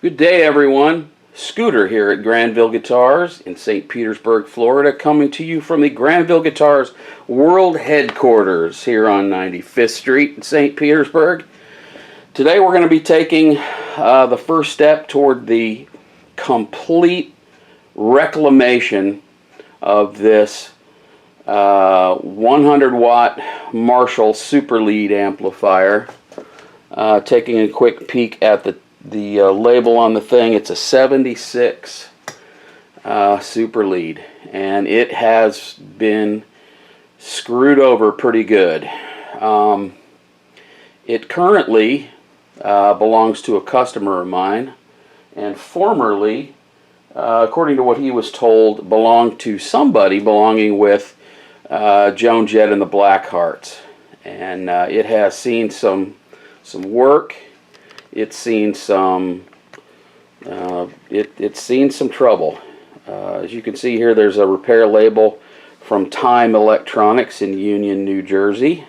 Good day, everyone. Scooter here at Granville Guitars in St. Petersburg, Florida, coming to you from the Granville Guitars World Headquarters here on 95th Street in St. Petersburg. Today we're going to be taking the first step toward the complete reclamation of this 100-watt Marshall Super Lead amplifier. Taking a quick peek at the label on the thing. It's a 76 Super Lead, and it has been screwed over pretty good. It currently belongs to a customer of mine, and formerly, according to what he was told, belonged to somebody belonging with Joan Jett and the Blackhearts. And it has seen some work. It's seen some it's seen some trouble. As you can see here, there's a repair label from Time Electronics in Union, New Jersey,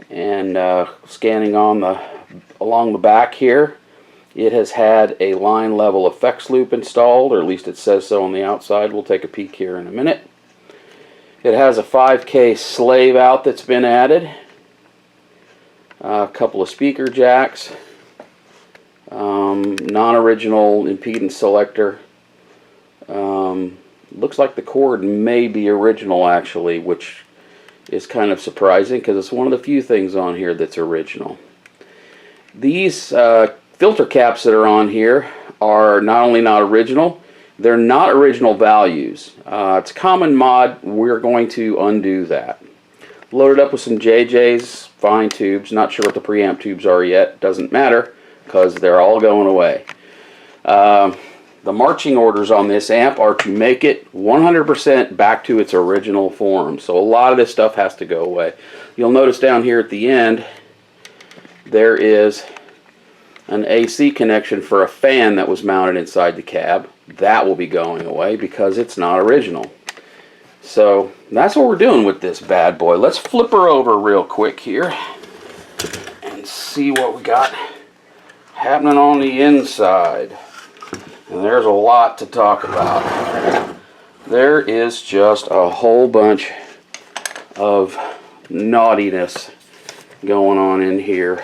and scanning on along the back here, it has had a line level effects loop installed, or at least it says so on the outside. We'll take a peek here in a minute. It has a 5K slave out that's been added, a couple of speaker jacks, non-original impedance selector. Looks like the cord may be original, actually, which is kind of surprising because it's one of the few things on here that's original. These filter caps that are on here are not only not original, they're not original values. It's a common mod. We're going to undo that. Loaded up with some JJ's fine tubes. Not sure what the preamp tubes are yet. Doesn't matter, because they're all going away. The marching orders on this amp are to make it 100% back to its original form. So a lot of this stuff has to go away. You'll notice down here at the end, there is an AC connection for a fan that was mounted inside the cab. That will be going away because it's not original. So that's what we're doing with this bad boy. Let's flip her over real quick here and see what we got happening on the inside. And there's a lot to talk about. There is just a whole bunch of naughtiness going on in here.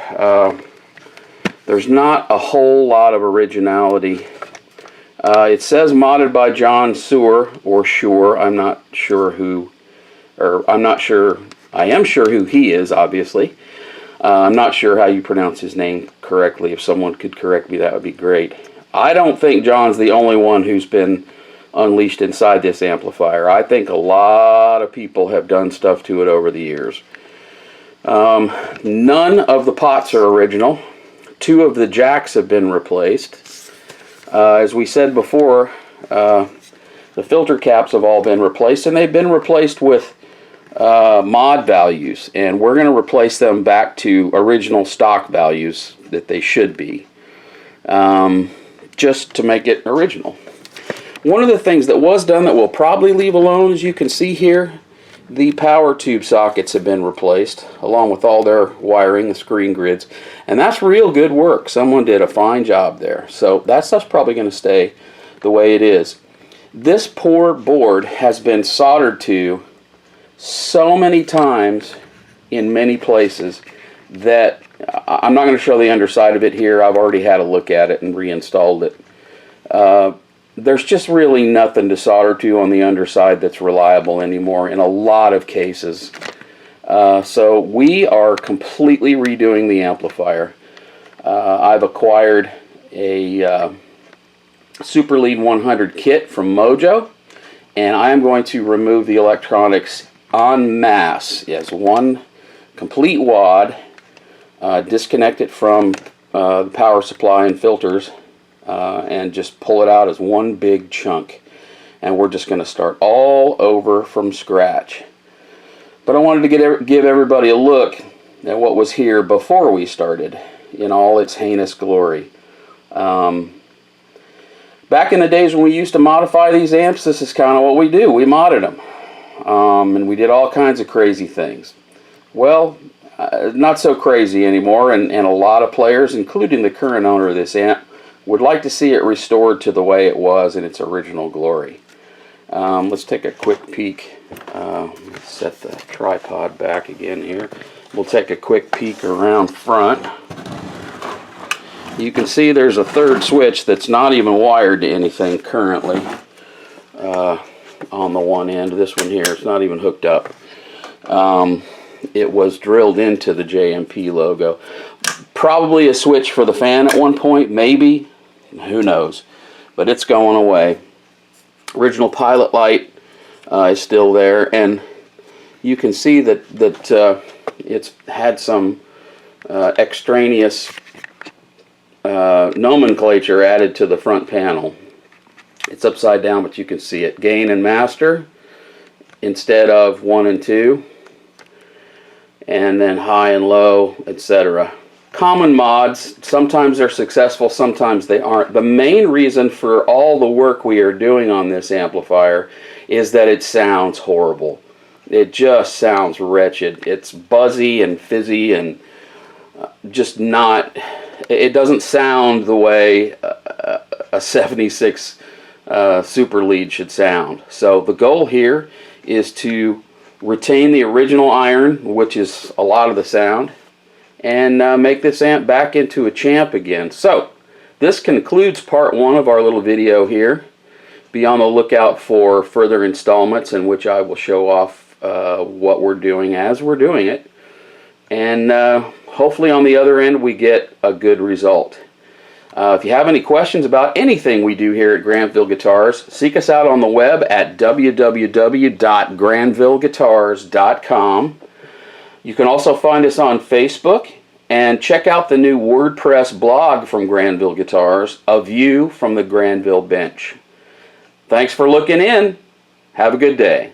There's not a whole lot of originality. It says modded by John Sewer or Shure. I'm not sure who, or I'm not sure. I am sure who he is, obviously. I'm not sure how you pronounce his name correctly. If someone could correct me, that would be great. I don't think John's the only one who's been unleashed inside this amplifier. I think a lot of people have done stuff to it over the years. None of the pots are original. 2 of the jacks have been replaced. As we said before, the filter caps have all been replaced, and they've been replaced with mod values, and we're going to replace them back to original stock values that they should be, just to make it original. One of the things that was done that we'll probably leave alone, as you can see here, the power tube sockets have been replaced along with all their wiring, the screen grids, and that's real good work. Someone did a fine job there. So that stuff's probably going to stay the way it is. This poor board has been soldered to so many times in many places that I'm not going to show the underside of it here. I've already had a look at it and reinstalled it. There's just really nothing to solder to on the underside that's reliable anymore in a lot of cases. So we are completely redoing the amplifier. I've acquired a Super Lead 100 kit from Mojo, and I am going to remove the electronics en masse as one complete wad, disconnect it from the power supply and filters, and just pull it out as one big chunk. And we're just going to start all over from scratch. But I wanted to give everybody a look at what was here before we started in all its heinous glory. Back in the days when we used to modify these amps, this is kind of what we do. We modded them. And we did all kinds of crazy things. Well, not so crazy anymore, and a lot of players, including the current owner of this amp, would like to see it restored to the way it was in its original glory. Let's take a quick peek. Set the tripod back again here. We'll take a quick peek around front. You can see there's a third switch that's not even wired to anything currently on the one end. This one here, it's not even hooked up. It was drilled into the JMP logo. Probably a switch for the fan at one point, maybe. Who knows? But it's going away. Original pilot light is still there, and you can see that it's had some extraneous nomenclature added to the front panel. It's upside down, but you can see it. Gain and master instead of 1 and 2, and then high and low, etc. Common mods, sometimes they're successful, sometimes they aren't. The main reason for all the work we are doing on this amplifier is that it sounds horrible. It just sounds wretched. It's buzzy and fizzy and just not, it doesn't sound the way a 76 Super Lead should sound. So the goal here is to retain the original iron, which is a lot of the sound, and make this amp back into a champ again. So this concludes part 1 of our little video here. Be on the lookout for further installments in which I will show off what we're doing as we're doing it, and hopefully on the other end we get a good result. If you have any questions about anything we do here at Granville Guitars, seek us out on the web at www.granvilleguitars.com. You can also find us on Facebook, and check out the new WordPress blog from Granville Guitars, A View from the Granville Bench. Thanks for looking in. Have a good day.